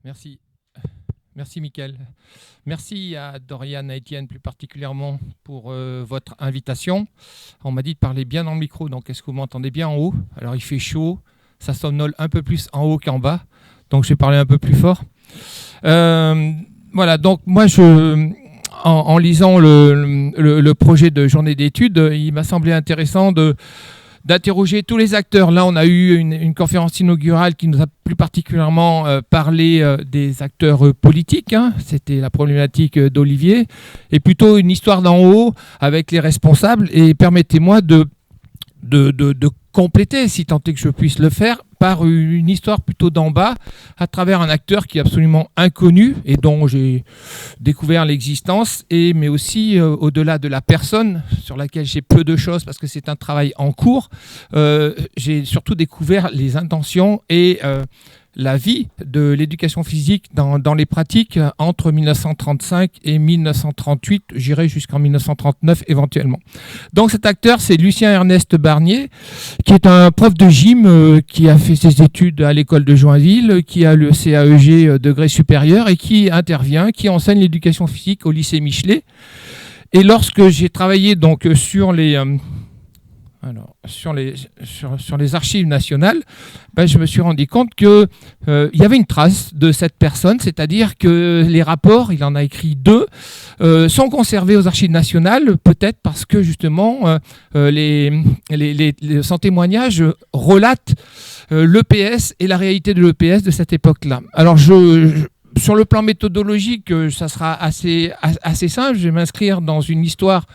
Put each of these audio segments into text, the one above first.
Merci. Merci Mickaël. Merci à Dorian et Étienne plus particulièrement pour votre invitation. On m'a dit de parler bien dans le micro, donc est-ce que vous m'entendez bien en haut? Alors il fait chaud, ça somnole un peu plus en haut qu'en bas, donc je vais parler un peu plus fort. Voilà, donc moi en lisant le projet de journée d'études, il m'a semblé intéressant d'interroger tous les acteurs. Là, on a eu une conférence inaugurale qui nous a plus particulièrement parlé des acteurs politiques. C'était la problématique d'Olivier. Et plutôt une histoire d'en haut avec les responsables. Et permettez-moi de compléter, si tant est que je puisse le faire, par une histoire plutôt d'en bas, à travers un acteur qui est absolument inconnu et dont j'ai découvert l'existence, mais aussi au-delà de la personne, sur laquelle j'ai peu de choses parce que c'est un travail en cours, j'ai surtout découvert les intentions et la vie de l'éducation physique dans les pratiques entre 1935 et 1938, j'irai jusqu'en 1939 éventuellement. Donc cet acteur, c'est Lucien Ernest Barnier, qui est un prof de gym qui a fait ses études à l'école de Joinville, qui a le CAEG degré supérieur et qui intervient, qui enseigne l'éducation physique au lycée Michelet. Et lorsque j'ai travaillé donc sur les archives nationales, je me suis rendu compte qu'il y avait une trace de cette personne, c'est-à-dire que les rapports, il en a écrit 2, sont conservés aux archives nationales, peut-être parce que justement son témoignage relate l'EPS et la réalité de l'EPS de cette époque-là. Alors sur le plan méthodologique, ça sera assez simple, je vais m'inscrire dans une histoire,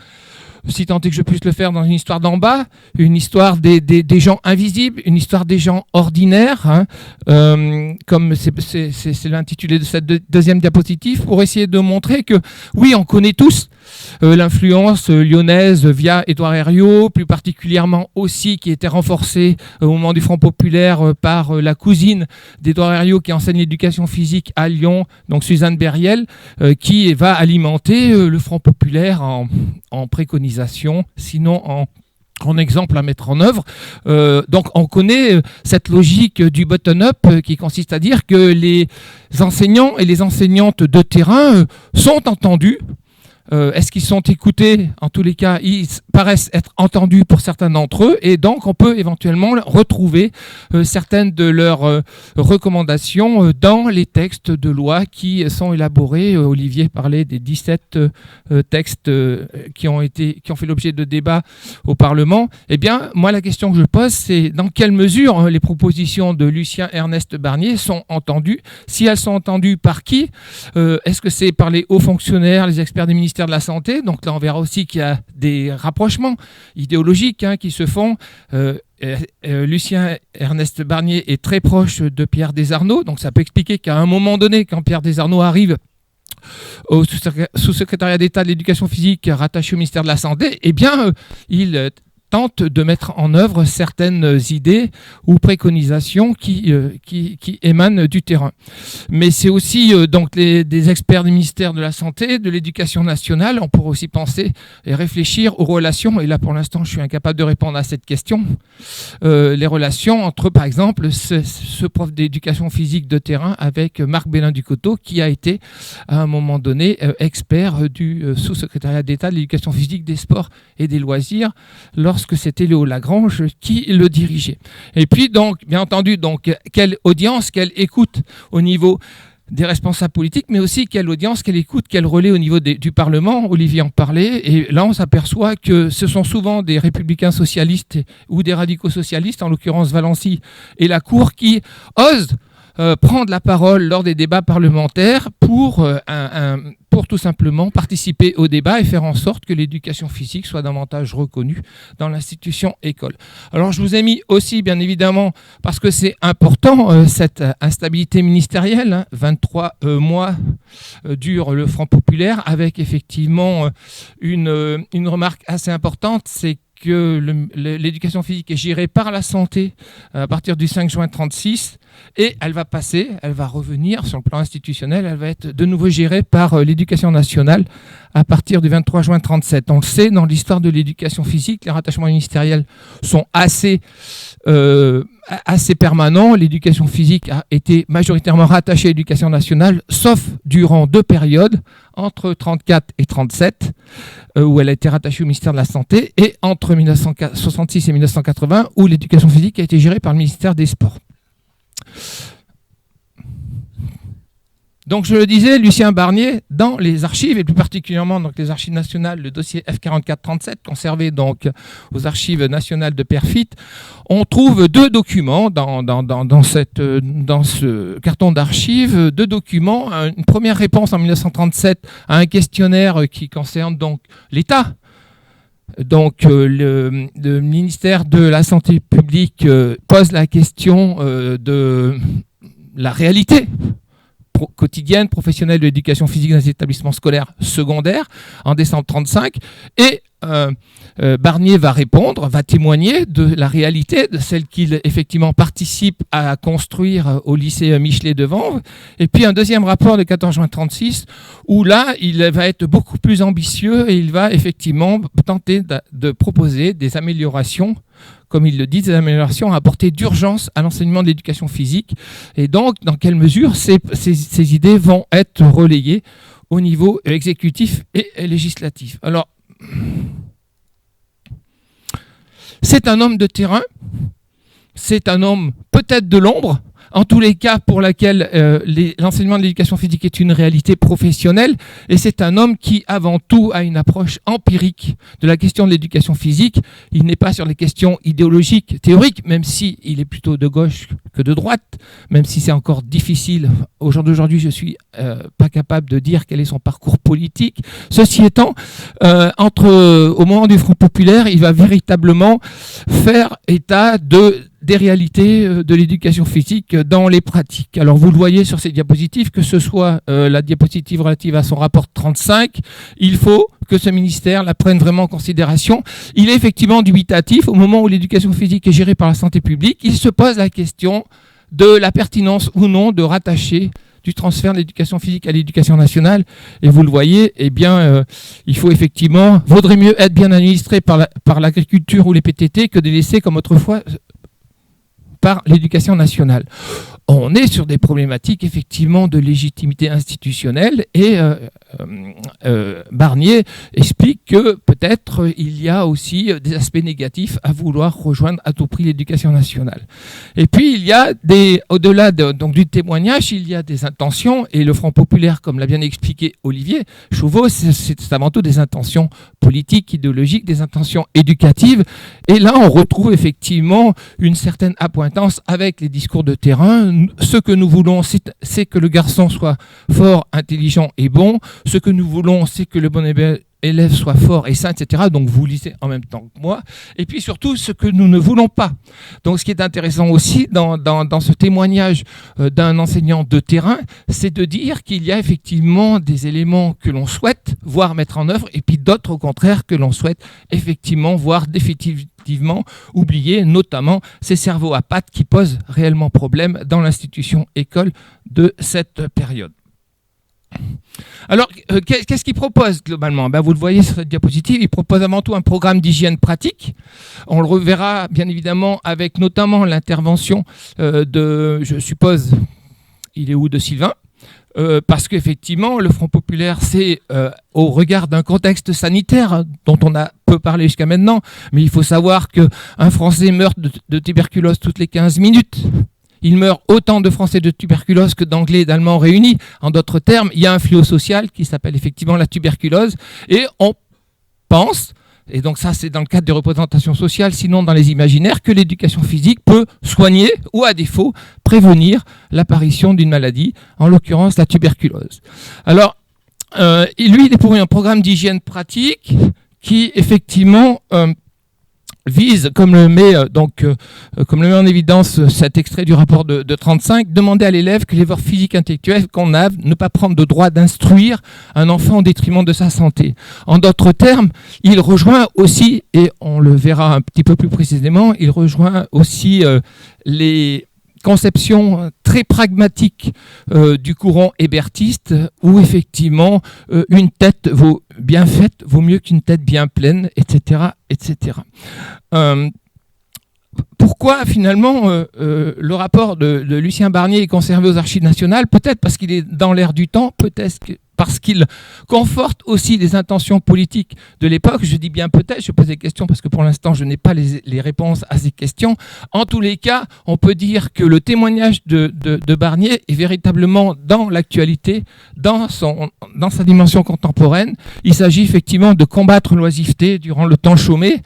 si tant est que je puisse le faire, dans une histoire d'en bas, une histoire des gens invisibles, une histoire des gens ordinaires, comme c'est l'intitulé de cette deuxième diapositive, pour essayer de montrer que, oui, on connaît tous l'influence lyonnaise via Édouard Herriot, plus particulièrement aussi qui était renforcée au moment du Front populaire par la cousine d'Édouard Herriot qui enseigne l'éducation physique à Lyon, donc Suzanne Berriel, qui va alimenter le Front populaire en préconisation, sinon en exemple à mettre en œuvre. Donc on connaît cette logique du bottom-up qui consiste à dire que les enseignants et les enseignantes de terrain sont entendus. Est-ce qu'ils sont écoutés? En tous les cas, ils paraissent être entendus pour certains d'entre eux et donc on peut éventuellement retrouver certaines de leurs recommandations dans les textes de loi qui sont élaborés. Olivier parlait des 17 textes qui ont fait l'objet de débats au Parlement. Eh bien, moi, la question que je pose, c'est dans quelle mesure les propositions de Lucien Ernest Barnier sont entendues? Si elles sont entendues, par qui? Est-ce que c'est par les hauts fonctionnaires, les experts des ministères de la Santé? Donc là, on verra aussi qu'il y a des rapprochements idéologiques qui se font. Lucien Ernest Barnier est très proche de Pierre Desarnaud, donc ça peut expliquer qu'à un moment donné, quand Pierre Desarnaud arrive au sous-secrétariat d'État de l'éducation physique rattaché au ministère de la Santé, eh bien, il tente de mettre en œuvre certaines idées ou préconisations qui émanent du terrain. Mais c'est aussi donc des experts du ministère de la Santé, de l'Éducation nationale. On pourrait aussi penser et réfléchir aux relations, et là pour l'instant je suis incapable de répondre à cette question, les relations entre par exemple ce prof d'éducation physique de terrain avec Marc Bélin-Ducoteau qui a été à un moment donné expert du sous-secrétariat d'État de l'Éducation physique, des sports et des loisirs lorsque c'était Léo Lagrange qui le dirigeait. Et puis donc, bien entendu, donc, quelle audience, quelle écoute au niveau des responsables politiques, mais aussi quelle audience, quelle écoute, quel relais au niveau du Parlement. Olivier en parlait, et là on s'aperçoit que ce sont souvent des républicains socialistes ou des radicaux socialistes, en l'occurrence Valency et la Cour, qui osent prendre la parole lors des débats parlementaires pour tout simplement participer au débat et faire en sorte que l'éducation physique soit davantage reconnue dans l'institution école. Alors je vous ai mis aussi, bien évidemment, parce que c'est important, cette instabilité ministérielle, 23 mois dure le Front populaire, avec effectivement une remarque assez importante, c'est que l'éducation physique est gérée par la santé à partir du 5 juin 1936 et elle va revenir sur le plan institutionnel, elle va être de nouveau gérée par l'éducation nationale à partir du 23 juin 1937. On le sait, dans l'histoire de l'éducation physique, les rattachements ministériels sont assez assez permanent. L'éducation physique a été majoritairement rattachée à l'éducation nationale, sauf durant 2 périodes, entre 1934 et 1937, où elle a été rattachée au ministère de la Santé, et entre 1966 et 1980, où l'éducation physique a été gérée par le ministère des Sports. Donc je le disais, Lucien Barnier, dans les archives, et plus particulièrement donc les archives nationales, le dossier F4437, conservé donc aux archives nationales de Perfit, on trouve 2 documents dans ce carton d'archives, 2 documents. Une première réponse en 1937 à un questionnaire qui concerne donc l'État. Donc le ministère de la Santé publique pose la question de la réalité quotidienne, professionnelle de l'éducation physique dans les établissements scolaires secondaires en décembre 1935, et Barnier va répondre, va témoigner de la réalité, de celle qu'il effectivement participe à construire au lycée Michelet de Vanves. Et puis un deuxième rapport de 14 juin 1936, où là, il va être beaucoup plus ambitieux et il va effectivement tenter de proposer des améliorations, comme il le dit, des améliorations à apporter d'urgence à l'enseignement de l'éducation physique. Et donc, dans quelle mesure ces idées vont être relayées au niveau exécutif et législatif. Alors, c'est un homme de terrain, c'est un homme peut-être de l'ombre, en tous les cas pour laquelle l'enseignement de l'éducation physique est une réalité professionnelle, et c'est un homme qui avant tout a une approche empirique de la question de l'éducation physique. Il n'est pas sur les questions idéologiques, théoriques, même si il est plutôt de gauche que de droite, même si c'est encore difficile. Au jour d'aujourd'hui, je suis pas capable de dire quel est son parcours politique. Ceci étant, au moment du Front populaire, il va véritablement faire état des réalités de l'éducation physique dans les pratiques. Alors vous le voyez sur ces diapositives, que ce soit la diapositive relative à son rapport 35, il faut que ce ministère la prenne vraiment en considération. Il est effectivement dubitatif. Au moment où l'éducation physique est gérée par la santé publique, il se pose la question de la pertinence ou non de rattacher du transfert de l'éducation physique à l'éducation nationale. Et vous le voyez, eh bien, il faut effectivement, vaudrait mieux être bien administré par l'agriculture ou les PTT que de laisser comme autrefois par l'éducation nationale. On est sur des problématiques effectivement de légitimité institutionnelle, et Barnier explique que peut-être il y a aussi des aspects négatifs à vouloir rejoindre à tout prix l'éducation nationale. Et puis il y a au-delà donc du témoignage, il y a des intentions, et le Front populaire, comme l'a bien expliqué Olivier Chauveau, c'est avant tout des intentions politiques, idéologiques, des intentions éducatives. Et là on retrouve effectivement une certaine appointance avec les discours de terrain. Ce que nous voulons, c'est que le garçon soit fort, intelligent et bon. Ce que nous voulons, c'est que le bon élève soit fort et sain, etc. Donc vous lisez en même temps que moi. Et puis surtout, ce que nous ne voulons pas. Donc ce qui est intéressant aussi dans ce témoignage d'un enseignant de terrain, c'est de dire qu'il y a effectivement des éléments que l'on souhaite voir mettre en œuvre, et puis d'autres au contraire que l'on souhaite effectivement voir définitivement oublier, notamment ces cerveaux à pattes qui posent réellement problème dans l'institution école de cette période. Alors, qu'est-ce qu'il propose globalement ? Vous le voyez sur cette diapositive, il propose avant tout un programme d'hygiène pratique. On le reverra bien évidemment avec notamment l'intervention je suppose, il est où, de Sylvain ? Parce qu'effectivement, le Front populaire, c'est au regard d'un contexte sanitaire dont on a peu parlé jusqu'à maintenant, mais il faut savoir qu'un Français meurt de tuberculose toutes les 15 minutes. Il meurt autant de Français de tuberculose que d'Anglais et d'Allemands réunis. En d'autres termes, il y a un fléau social qui s'appelle effectivement la tuberculose, et on pense, et donc ça c'est dans le cadre des représentations sociales, sinon dans les imaginaires, que l'éducation physique peut soigner ou à défaut prévenir l'apparition d'une maladie, en l'occurrence la tuberculose. Alors, lui il est pour un programme d'hygiène pratique qui effectivement vise, comme le met en évidence cet extrait du rapport de 35, demander à l'élève que l'effort physique intellectuel qu'on a, ne pas prendre de droit d'instruire un enfant au détriment de sa santé. En d'autres termes, il rejoint aussi, et on le verra un petit peu plus précisément, il rejoint aussi les conception très pragmatique du courant hébertiste, où effectivement une tête bien faite vaut mieux qu'une tête bien pleine, etc. etc. pourquoi finalement le rapport de Lucien Barnier est conservé aux Archives nationales? Peut-être parce qu'il est dans l'air du temps, peut-être parce qu'il conforte aussi les intentions politiques de l'époque. Je dis bien peut-être, je pose des questions parce que pour l'instant je n'ai pas les réponses à ces questions. En tous les cas, on peut dire que le témoignage de Barnier est véritablement dans l'actualité, dans sa dimension contemporaine. Il s'agit effectivement de combattre l'oisiveté durant le temps chômé.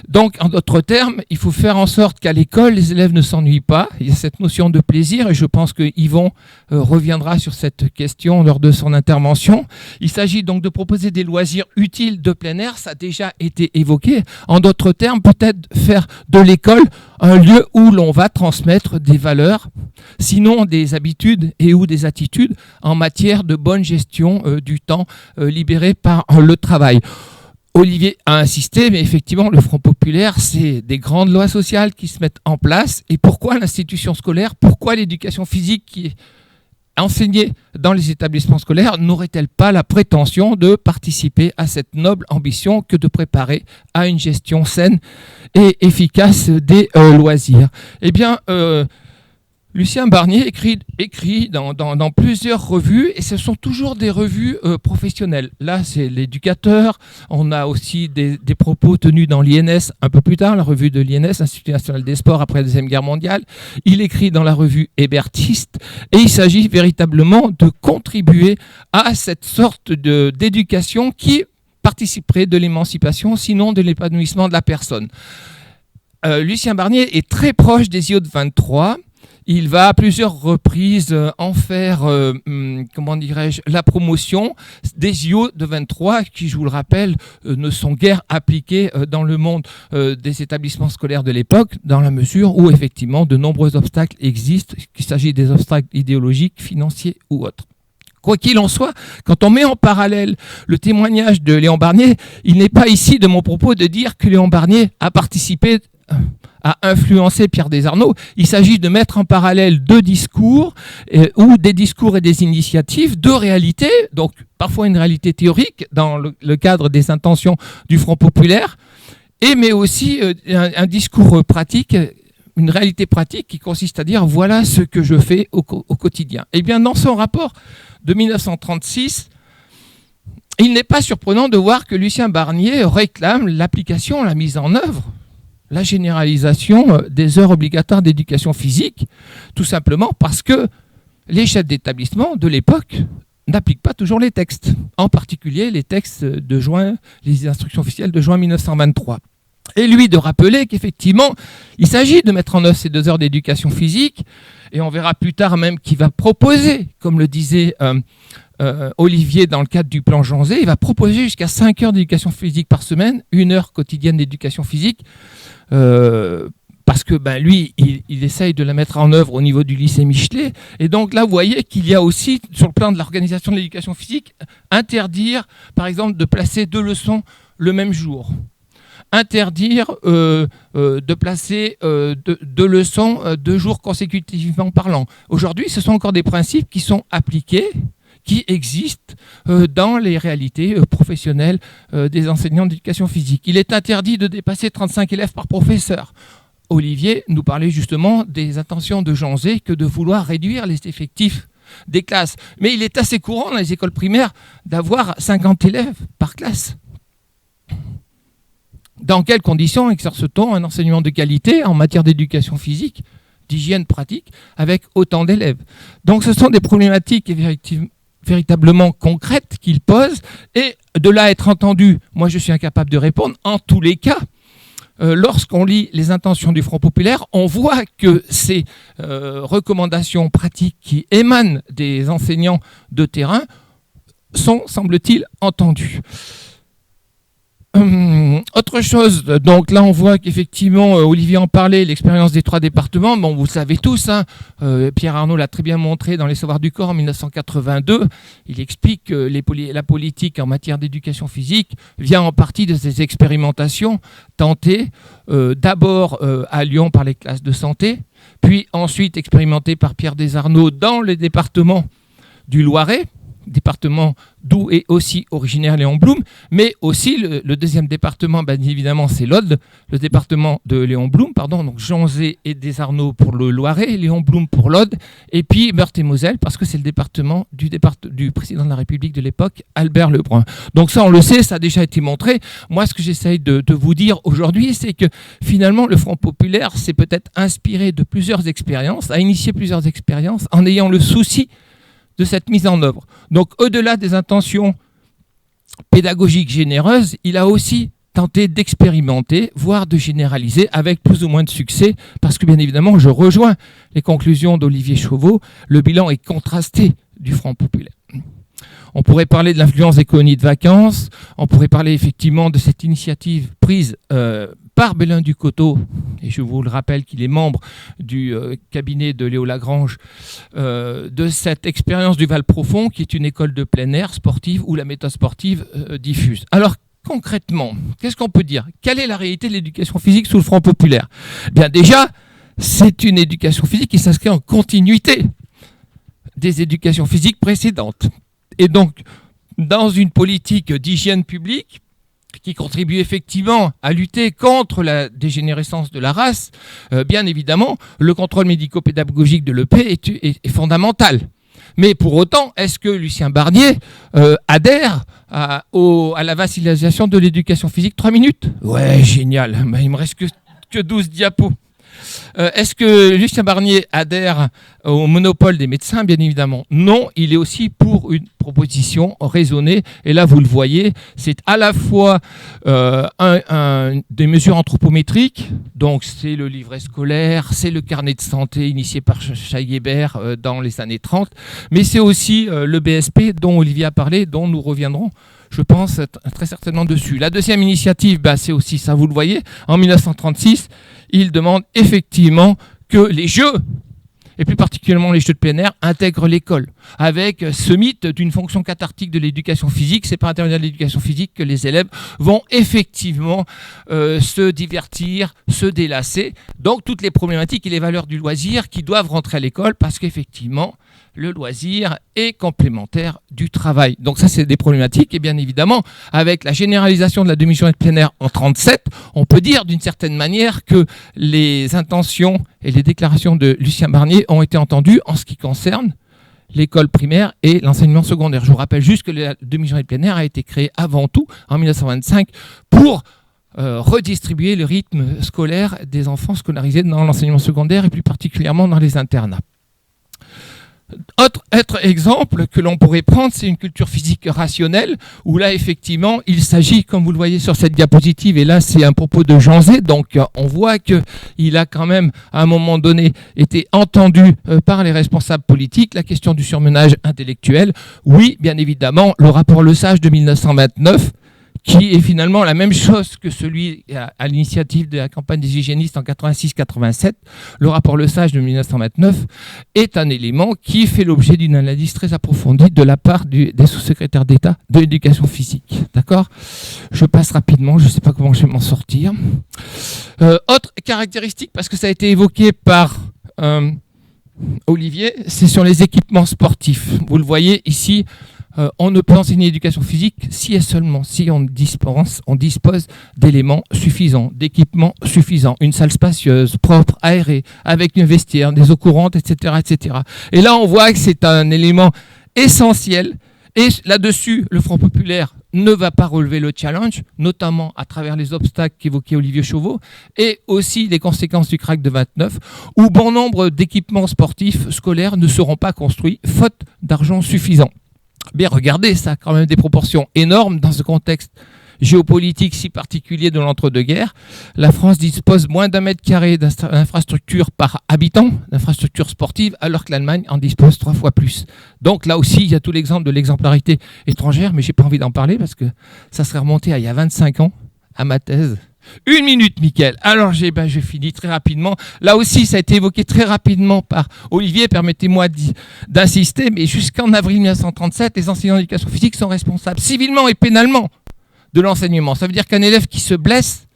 Donc, en d'autres termes, il faut faire en sorte qu'à l'école, les élèves ne s'ennuient pas. Il y a cette notion de plaisir et je pense que Yvon reviendra sur cette question lors de son intervention. Il s'agit donc de proposer des loisirs utiles de plein air, ça a déjà été évoqué. En d'autres termes, peut-être faire de l'école un lieu où l'on va transmettre des valeurs, sinon des habitudes et ou des attitudes en matière de bonne gestion du temps libéré par le travail. Olivier a insisté, mais effectivement, le Front populaire, c'est des grandes lois sociales qui se mettent en place. Et pourquoi l'institution scolaire, pourquoi l'éducation physique qui est enseignée dans les établissements scolaires n'aurait-elle pas la prétention de participer à cette noble ambition que de préparer à une gestion saine et efficace des loisirs? Eh bien, Lucien Barnier écrit dans plusieurs revues, et ce sont toujours des revues professionnelles. Là, c'est l'Éducateur. On a aussi des propos tenus dans l'INS un peu plus tard, la revue de l'INS, Institut national des sports après la Deuxième Guerre mondiale. Il écrit dans la revue Hébertiste, et il s'agit véritablement de contribuer à cette sorte d'éducation qui participerait de l'émancipation, sinon de l'épanouissement de la personne. Lucien Barnier est très proche des JO de 23. Il va à plusieurs reprises en faire, la promotion des JO de 23 qui, je vous le rappelle, ne sont guère appliqués dans le monde des établissements scolaires de l'époque, dans la mesure où effectivement de nombreux obstacles existent, qu'il s'agisse des obstacles idéologiques, financiers ou autres. Quoi qu'il en soit, quand on met en parallèle le témoignage de Léon Barnier, il n'est pas ici de mon propos de dire que Léon Barnier a participé à influencer Pierre Desarnod. Il s'agit de mettre en parallèle deux discours, ou des discours et des initiatives, deux réalités, donc parfois une réalité théorique dans le cadre des intentions du Front populaire, mais aussi un discours pratique, une réalité pratique qui consiste à dire voilà ce que je fais au quotidien. Eh bien, dans son rapport de 1936, il n'est pas surprenant de voir que Lucien Barnier réclame l'application, la mise en œuvre, la généralisation des heures obligatoires d'éducation physique, tout simplement parce que les chefs d'établissement de l'époque n'appliquent pas toujours les textes, en particulier les textes de juin, les instructions officielles de juin 1923. Et lui de rappeler qu'effectivement, il s'agit de mettre en œuvre ces 2 heures d'éducation physique, et on verra plus tard même qu'il va proposer, comme le disait Olivier dans le cadre du plan Janzé, il va proposer jusqu'à 5 heures d'éducation physique par semaine, 1 heure quotidienne d'éducation physique, parce que lui, il essaye de la mettre en œuvre au niveau du lycée Michelet. Et donc là, vous voyez qu'il y a aussi, sur le plan de l'organisation de l'éducation physique, interdire, par exemple, de placer 2 leçons le même jour. Interdire de placer 2 leçons 2 jours consécutivement parlant. Aujourd'hui, ce sont encore des principes qui sont appliqués, qui existent dans les réalités professionnelles des enseignants d'éducation physique. Il est interdit de dépasser 35 élèves par professeur. Olivier nous parlait justement des intentions de Janzé que de vouloir réduire les effectifs des classes. Mais il est assez courant dans les écoles primaires d'avoir 50 élèves par classe. Dans quelles conditions exerce-t-on un enseignement de qualité en matière d'éducation physique, d'hygiène pratique, avec autant d'élèves? Donc ce sont des problématiques véritablement concrètes qu'il pose, et de là à être entendu, moi je suis incapable de répondre. En tous les cas, lorsqu'on lit les intentions du Front populaire, on voit que ces recommandations pratiques qui émanent des enseignants de terrain sont, semble-t-il, entendues. Autre chose, donc là on voit qu'effectivement, Olivier en parlait, l'expérience des 3 départements, bon vous le savez tous, Pierre Arnaud l'a très bien montré dans Les Savoirs du corps en 1982, il explique que la politique en matière d'éducation physique vient en partie de ces expérimentations tentées d'abord à Lyon par les classes de santé, puis ensuite expérimentées par Pierre Desarnod dans les départements du Loiret, département d'où est aussi originaire Léon Blum, mais aussi le deuxième département, bien évidemment, c'est l'Aude, le département de Léon Blum, donc Janzé et des Arnaud pour le Loiret, Léon Blum pour l'Aude, et puis Meurthe-et-Moselle, parce que c'est le département du président de la République de l'époque, Albert Lebrun. Donc ça, on le sait, ça a déjà été montré. Moi, ce que j'essaye de vous dire aujourd'hui, c'est que finalement, le Front populaire s'est peut-être inspiré de plusieurs expériences, a initié plusieurs expériences, en ayant le souci de cette mise en œuvre. Donc, au-delà des intentions pédagogiques généreuses, il a aussi tenté d'expérimenter, voire de généraliser avec plus ou moins de succès, parce que bien évidemment, je rejoins les conclusions d'Olivier Chauveau, le bilan est contrasté du Front populaire. On pourrait parler de l'influence des colonies de vacances, on pourrait parler effectivement de cette initiative prise par Bélin Ducoteau, et je vous le rappelle qu'il est membre du cabinet de Léo Lagrange, de cette expérience du Val Profond, qui est une école de plein air sportive où la méthode sportive diffuse. Alors concrètement, qu'est-ce qu'on peut dire? Quelle est la réalité de l'éducation physique sous le Front populaire? Bien déjà, c'est une éducation physique qui s'inscrit en continuité des éducations physiques précédentes. Et donc, dans une politique d'hygiène publique qui contribue effectivement à lutter contre la dégénérescence de la race, bien évidemment, le contrôle médico-pédagogique de l'EP est fondamental. Mais pour autant, est-ce que Lucien Barnier adhère à la vacilisation de l'éducation physique? 3 minutes? Ouais, génial. Ben, il me reste que 12 diapos. Est-ce que Lucien Barnier adhère au monopole des médecins? Bien évidemment. Non, il est aussi pour une proposition raisonnée. Et là, vous le voyez, c'est à la fois des mesures anthropométriques, donc c'est le livret scolaire, c'est le carnet de santé initié par Chaillébert dans les années 30, mais c'est aussi le BSP dont Olivier a parlé, dont nous reviendrons, je pense, très certainement dessus. La deuxième initiative, c'est aussi ça, vous le voyez, en 1936, il demande effectivement que les jeux, et plus particulièrement les jeux de plein air, intègrent l'école, avec ce mythe d'une fonction cathartique de l'éducation physique. C'est par intermédiaire de l'éducation physique que les élèves vont effectivement se divertir, se délasser. Donc toutes les problématiques et les valeurs du loisir qui doivent rentrer à l'école, parce qu'effectivement, le loisir est complémentaire du travail. Donc ça, c'est des problématiques. Et bien évidemment, avec la généralisation de la demi-journée de plein air en 1937, on peut dire d'une certaine manière que les intentions et les déclarations de Lucien Barnier ont été entendues en ce qui concerne l'école primaire et l'enseignement secondaire. Je vous rappelle juste que la demi-journée de plein air a été créée avant tout en 1925 pour redistribuer le rythme scolaire des enfants scolarisés dans l'enseignement secondaire et plus particulièrement dans les internats. Autre exemple que l'on pourrait prendre, c'est une culture physique rationnelle, où là, effectivement, il s'agit, comme vous le voyez sur cette diapositive, et là, c'est un propos de Janzé, donc on voit qu'il a quand même, à un moment donné, été entendu par les responsables politiques, la question du surmenage intellectuel. Oui, bien évidemment, le rapport Le Sage de 1929, qui est finalement la même chose que celui à l'initiative de la campagne des hygiénistes en 86-87, le rapport Le Sage de 1929 est un élément qui fait l'objet d'une analyse très approfondie de la part des sous-secrétaires d'État de l'éducation physique. D'accord ? Je passe rapidement, je ne sais pas comment je vais m'en sortir. Autre caractéristique, parce que ça a été évoqué par Olivier, c'est sur les équipements sportifs. Vous le voyez ici, on ne peut enseigner l'éducation physique si et seulement si on dispose d'éléments suffisants, d'équipements suffisants, une salle spacieuse, propre, aérée, avec un vestiaire, des eaux courantes, etc., etc. Et là, on voit que c'est un élément essentiel. Et là-dessus, le Front populaire ne va pas relever le challenge, notamment à travers les obstacles qu'évoquait Olivier Chauveau, et aussi les conséquences du crack de 29, où bon nombre d'équipements sportifs scolaires ne seront pas construits, faute d'argent suffisant. Bien, regardez, ça a quand même des proportions énormes dans ce contexte géopolitique si particulier de l'entre-deux-guerres. La France dispose moins d'1 mètre carré d'infrastructures par habitant, d'infrastructures sportives, alors que l'Allemagne en dispose 3 fois plus. Donc là aussi, il y a tout l'exemple de l'exemplarité étrangère, mais j'ai pas envie d'en parler parce que ça serait remonté à il y a 25 ans, à ma thèse. 1 minute, Mickaël. Alors, je finis très rapidement. Là aussi, ça a été évoqué très rapidement par Olivier. Permettez-moi d'insister, mais jusqu'en avril 1937, les enseignants d'éducation physique sont responsables civilement et pénalement de l'enseignement. Ça veut dire qu'un élève qui se blesse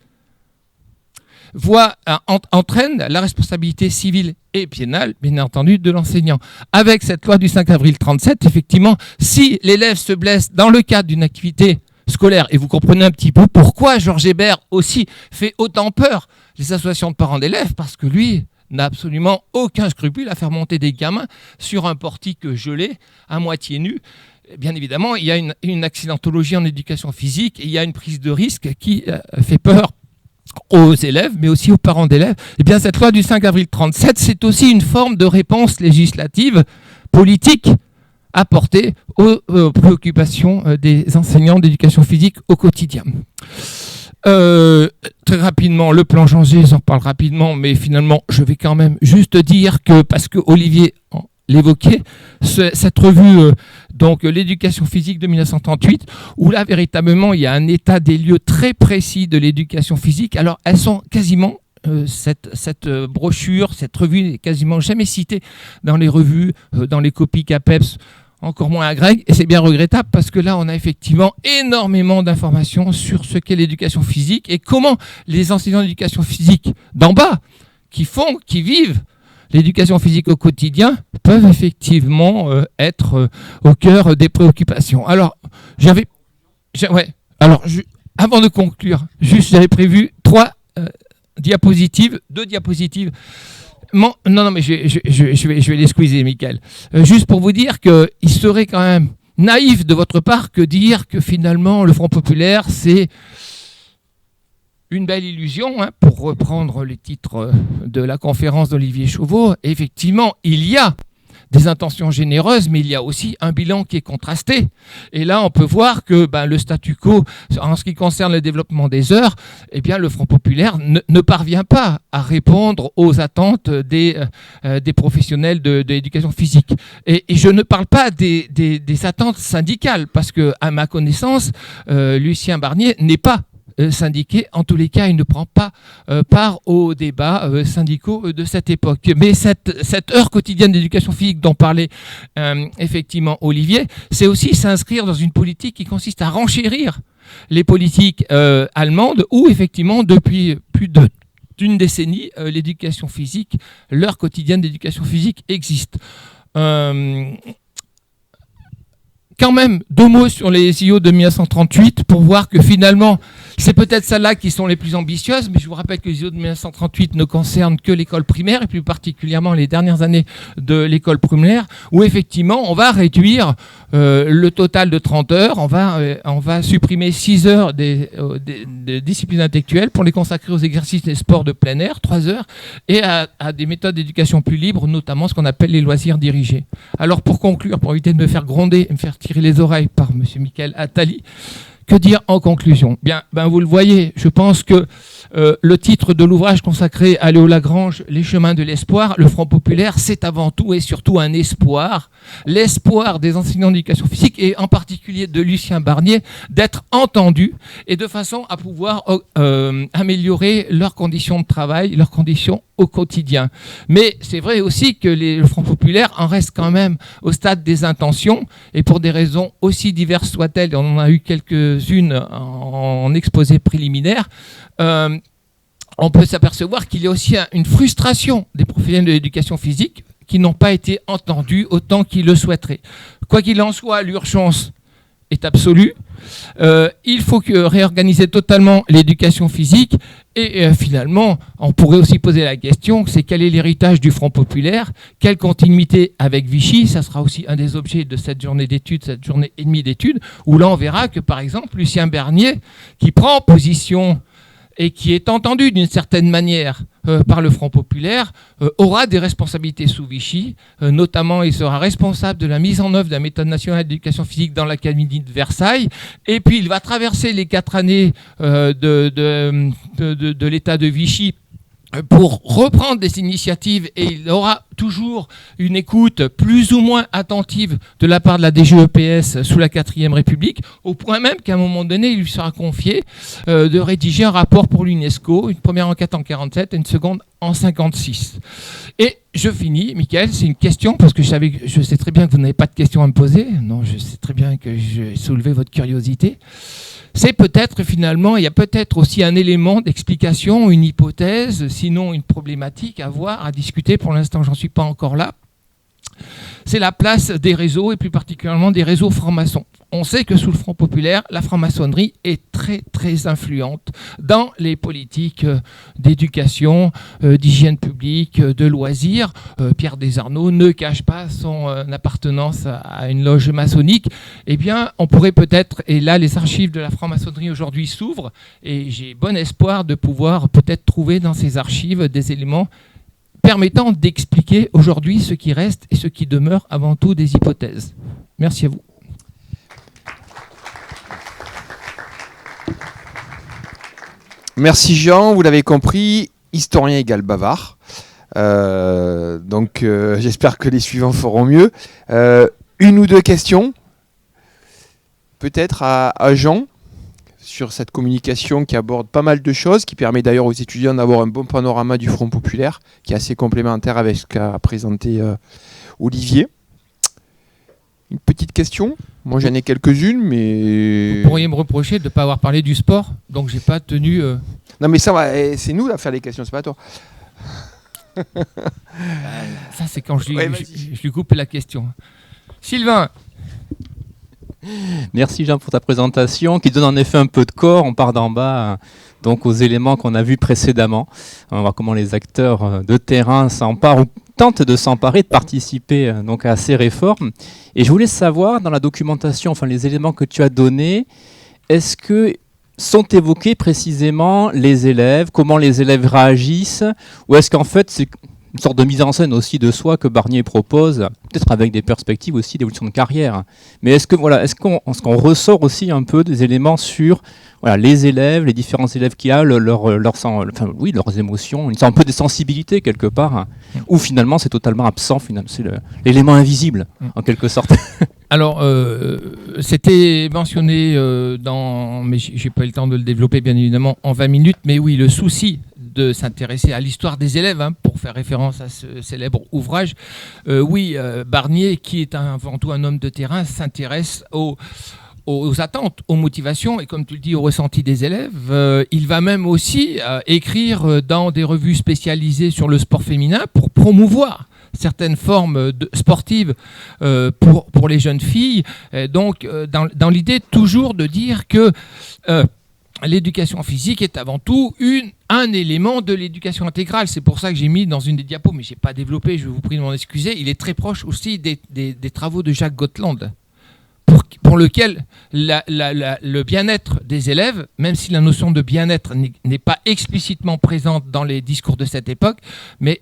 entraîne la responsabilité civile et pénale, bien entendu, de l'enseignant. Avec cette loi du 5 avril 37, effectivement, si l'élève se blesse dans le cadre d'une activité scolaire, et vous comprenez un petit peu pourquoi Georges Hébert aussi fait autant peur les associations de parents d'élèves, parce que lui n'a absolument aucun scrupule à faire monter des gamins sur un portique gelé, à moitié nu. Bien évidemment, il y a une accidentologie en éducation physique et il y a une prise de risque qui fait peur aux élèves, mais aussi aux parents d'élèves. Eh bien, cette loi du 5 avril 37, c'est aussi une forme de réponse législative, politique, apportée aux préoccupations des enseignants d'éducation physique au quotidien. Très rapidement, le plan Janger, j'en parle rapidement, mais finalement, je vais quand même juste dire que, parce que Olivier l'évoquait, cette revue, donc l'éducation physique de 1938, où là, véritablement, il y a un état des lieux très précis de l'éducation physique. Alors, elles sont quasiment, cette brochure, cette revue n'est quasiment jamais citée dans les revues, dans les copies CAPEPS, encore moins à Greg, et c'est bien regrettable parce que là, on a effectivement énormément d'informations sur ce qu'est l'éducation physique et comment les enseignants d'éducation physique d'en bas, qui vivent l'éducation physique au quotidien, peuvent effectivement être au cœur des préoccupations. Alors, avant de conclure, j'avais prévu 2 diapositives. Non, mais je vais les squeezer, Michael. Juste pour vous dire qu'il serait quand même naïf de votre part que dire que finalement le Front populaire, c'est une belle illusion, hein, pour reprendre les titres de la conférence d'Olivier Chauveau. Effectivement, il y a des intentions généreuses, mais il y a aussi un bilan qui est contrasté. Et là, on peut voir que le statu quo, en ce qui concerne le développement des heures, eh bien, le Front populaire ne parvient pas à répondre aux attentes des professionnels de l'éducation physique. Et je ne parle pas des attentes syndicales, parce que, à ma connaissance, Lucien Barnier n'est pas syndiqué. En tous les cas, il ne prend pas part aux débats syndicaux de cette époque. Mais cette heure quotidienne d'éducation physique dont parlait effectivement Olivier, c'est aussi s'inscrire dans une politique qui consiste à renchérir les politiques allemandes où effectivement depuis plus d'une décennie, l'éducation physique, l'heure quotidienne d'éducation physique existe. Quand même, 2 mots sur les IO de 1938 pour voir que finalement, c'est peut-être celles-là qui sont les plus ambitieuses, mais je vous rappelle que les IO de 1938 ne concernent que l'école primaire, et plus particulièrement les dernières années de l'école primaire, où effectivement, on va réduire le total de 30 heures, on va supprimer 6 heures des disciplines intellectuelles pour les consacrer aux exercices des sports de plein air, 3 heures, et à des méthodes d'éducation plus libres, notamment ce qu'on appelle les loisirs dirigés. Alors pour conclure, pour éviter de me faire gronder et me faire tirer les oreilles par M. Michael Attali, que dire en conclusion ? Bien, vous le voyez, je pense que le titre de l'ouvrage consacré à Léo Lagrange, Les chemins de l'espoir, le Front populaire, c'est avant tout et surtout un espoir, l'espoir des enseignants d'éducation physique et en particulier de Lucien Barnier d'être entendus et de façon à pouvoir améliorer leurs conditions de travail, leurs conditions au quotidien. Mais c'est vrai aussi que le Front populaire en reste quand même au stade des intentions et pour des raisons aussi diverses soient-elles, et on en a eu quelques-unes en exposé préliminaire, on peut s'apercevoir qu'il y a aussi une frustration des professionnels de l'éducation physique qui n'ont pas été entendus autant qu'ils le souhaiteraient. Quoi qu'il en soit, l'urgence est absolue. Il faut réorganiser totalement l'éducation physique et finalement, on pourrait aussi poser la question, c'est quel est l'héritage du Front populaire, quelle continuité avec Vichy, ça sera aussi un des objets de cette journée d'études, cette journée et demie d'études, où là on verra que par exemple Lucien Barnier, qui prend position et qui est entendu d'une certaine manière par le Front populaire, aura des responsabilités sous Vichy. Notamment, il sera responsable de la mise en œuvre de la méthode nationale d'éducation physique dans l'Académie de Versailles. Et puis, il va traverser les 4 années de l'état de Vichy pour reprendre des initiatives et il aura toujours une écoute plus ou moins attentive de la part de la DGEPS sous la 4e République, au point même qu'à un moment donné, il lui sera confié de rédiger un rapport pour l'UNESCO, une première enquête en 47 et une seconde en 56. Et je finis, Michael, c'est une question, parce que je sais très bien que vous n'avez pas de questions à me poser. Non, je sais très bien que j'ai soulevé votre curiosité. C'est peut-être finalement, il y a peut-être aussi un élément d'explication, une hypothèse, sinon une problématique à voir, à discuter. Pour l'instant, j'en suis pas encore là. C'est la place des réseaux et plus particulièrement des réseaux francs-maçons. On sait que sous le Front populaire, la franc-maçonnerie est très très influente dans les politiques d'éducation, d'hygiène publique, de loisirs. Pierre Desarnaud ne cache pas son appartenance à une loge maçonnique. Eh bien, on pourrait peut-être, et là les archives de la franc-maçonnerie aujourd'hui s'ouvrent, et j'ai bon espoir de pouvoir peut-être trouver dans ces archives des éléments permettant d'expliquer aujourd'hui ce qui reste et ce qui demeure avant tout des hypothèses. Merci à vous. Merci Jean, vous l'avez compris, historien égale bavard. Donc j'espère que les suivants feront mieux. Une ou deux questions, peut-être à Jean, sur cette communication qui aborde pas mal de choses, qui permet d'ailleurs aux étudiants d'avoir un bon panorama du Front populaire, qui est assez complémentaire avec ce qu'a présenté Olivier. Une petite question. Moi j'en ai quelques-unes, mais... Vous pourriez me reprocher de ne pas avoir parlé du sport, donc j'ai pas tenu... Non mais ça va, c'est nous à faire les questions, c'est pas toi. Ça c'est quand je lui coupe la question. Sylvain. Merci Jean pour ta présentation qui donne en effet un peu de corps. On part d'en bas donc aux éléments qu'on a vus précédemment. On va voir comment les acteurs de terrain s'emparent ou tentent de s'emparer, de participer donc à ces réformes. Et je voulais savoir dans la documentation, enfin les éléments que tu as donnés, est-ce que sont évoqués précisément les élèves, comment les élèves réagissent, ou est-ce qu'en fait c'est une sorte de mise en scène aussi de soi que Barnier propose, peut-être avec des perspectives aussi d'évolution de carrière. Mais est-ce qu'on ressort aussi un peu des éléments sur les élèves, les différents élèves qu'il y a, leurs émotions, une sorte un peu de sensibilité quelque part, ou finalement c'est totalement absent, c'est l'élément invisible en quelque sorte. Alors, c'était mentionné mais j'ai pas eu le temps de le développer bien évidemment en 20 minutes, mais oui, le souci de s'intéresser à l'histoire des élèves, pour faire référence à ce célèbre ouvrage. Barnier, qui est avant tout un homme de terrain, s'intéresse aux attentes, aux motivations et comme tu le dis, aux ressentis des élèves. Il va même aussi écrire dans des revues spécialisées sur le sport féminin pour promouvoir certaines formes sportives pour les jeunes filles. Donc, dans l'idée toujours de dire que l'éducation physique est avant tout un élément de l'éducation intégrale. C'est pour ça que j'ai mis dans une des diapos, mais je n'ai pas développé, je vous prie de m'en excuser. Il est très proche aussi des travaux de Jacques Gotland, pour lequel le bien-être des élèves, même si la notion de bien-être n'est pas explicitement présente dans les discours de cette époque, mais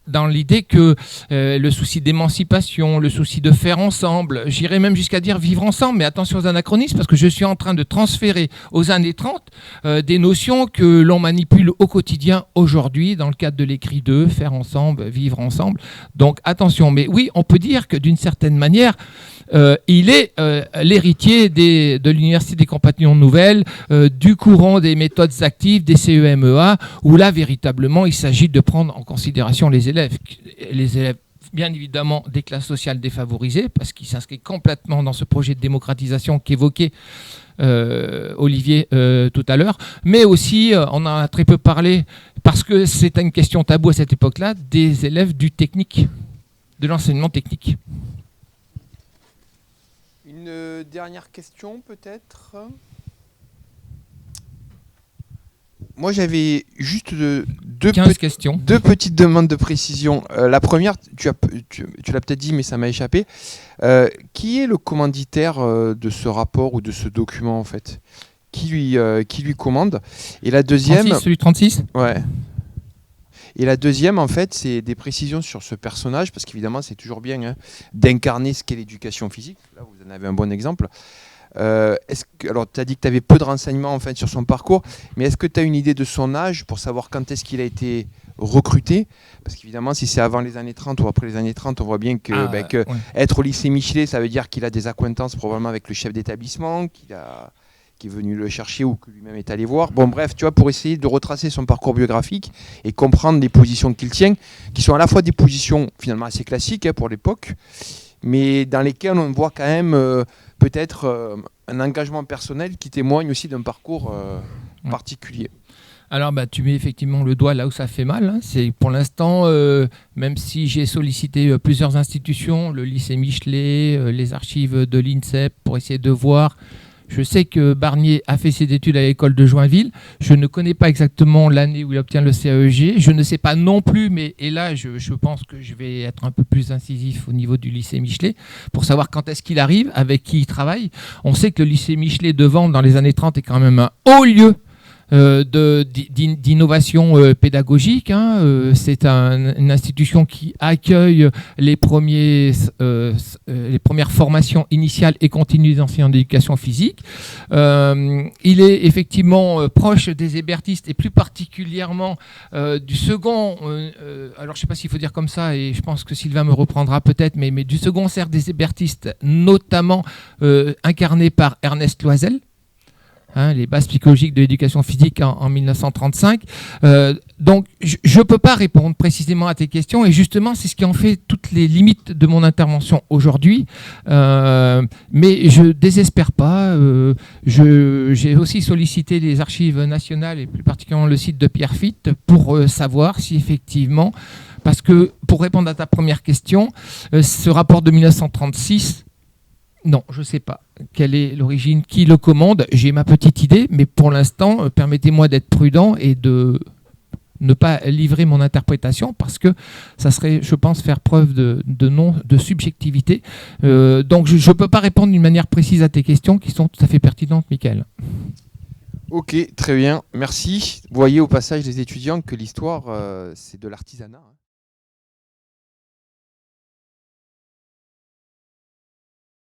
dans l'idée que le souci d'émancipation, le souci de faire ensemble, j'irais même jusqu'à dire vivre ensemble, mais attention aux anachronismes, parce que je suis en train de transférer aux années 30 des notions que l'on manipule au quotidien aujourd'hui dans le cadre de l'écrit 2, faire ensemble, vivre ensemble. Donc attention, mais oui, on peut dire que d'une certaine manière, il est l'héritier de l'Université des Compagnons Nouvelles, du courant des méthodes actives, des CEMEA, où là, véritablement, il s'agit de prendre en considération les élèves, bien évidemment, des classes sociales défavorisées, parce qu'il s'inscrit complètement dans ce projet de démocratisation qu'évoquait Olivier tout à l'heure, mais aussi, on en a très peu parlé, parce que c'est une question taboue à cette époque-là, des élèves du technique, de l'enseignement technique. Une dernière question peut-être. Moi j'avais juste deux petites demandes de précision. La première, tu l'as peut-être dit mais ça m'a échappé. Qui est le commanditaire de ce rapport ou de ce document en fait ? Qui lui commande ? Et la deuxième... 36, celui 36 ? Ouais. Et la deuxième, en fait, c'est des précisions sur ce personnage, parce qu'évidemment, c'est toujours bien d'incarner ce qu'est l'éducation physique. Là, vous en avez un bon exemple. Alors, tu as dit que tu avais peu de renseignements en fait, sur son parcours, mais est-ce que tu as une idée de son âge pour savoir quand est-ce qu'il a été recruter. Parce qu'évidemment, si c'est avant les années 30 ou après les années 30, on voit bien que, être au lycée Michelet, ça veut dire qu'il a des accointances probablement avec le chef d'établissement, qui est venu le chercher ou que lui-même est allé voir. Bon, bref, tu vois, pour essayer de retracer son parcours biographique et comprendre les positions qu'il tient, qui sont à la fois des positions finalement assez classiques pour l'époque, mais dans lesquelles on voit quand même peut-être un engagement personnel qui témoigne aussi d'un parcours particulier. Alors, tu mets effectivement le doigt là où ça fait mal. Hein. C'est pour l'instant, même si j'ai sollicité plusieurs institutions, le lycée Michelet, les archives de l'INSEP, pour essayer de voir. Je sais que Barnier a fait ses études à l'école de Joinville. Je ne connais pas exactement l'année où il obtient le CAEG. Je ne sais pas non plus, et là, je pense que je vais être un peu plus incisif au niveau du lycée Michelet pour savoir quand est-ce qu'il arrive, avec qui il travaille. On sait que le lycée Michelet de Vanves, dans les années 30, est quand même un haut lieu d'innovation pédagogique. Hein. C'est une institution qui accueille les premières formations initiales et continues d'enseignants d'éducation physique. Il est effectivement proche des hébertistes et plus particulièrement du second, alors je ne sais pas s'il faut dire comme ça et je pense que Sylvain me reprendra peut-être, mais du second cercle des hébertistes, notamment incarné par Ernest Loisel. Hein, les bases psychologiques de l'éducation physique en 1935. Donc, je ne peux pas répondre précisément à tes questions et justement, c'est ce qui en fait toutes les limites de mon intervention aujourd'hui. Mais je ne désespère pas. J'ai aussi sollicité les archives nationales et plus particulièrement le site de Pierre Fitte pour savoir si effectivement, parce que pour répondre à ta première question, ce rapport de 1936, non, je ne sais pas quelle est l'origine, qui le commande. J'ai ma petite idée, mais pour l'instant, permettez-moi d'être prudent et de ne pas livrer mon interprétation parce que ça serait, je pense, faire preuve de subjectivité. Donc, je ne peux pas répondre d'une manière précise à tes questions qui sont tout à fait pertinentes, Michael. Ok, très bien, merci. Vous voyez au passage des étudiants que l'histoire, c'est de l'artisanat.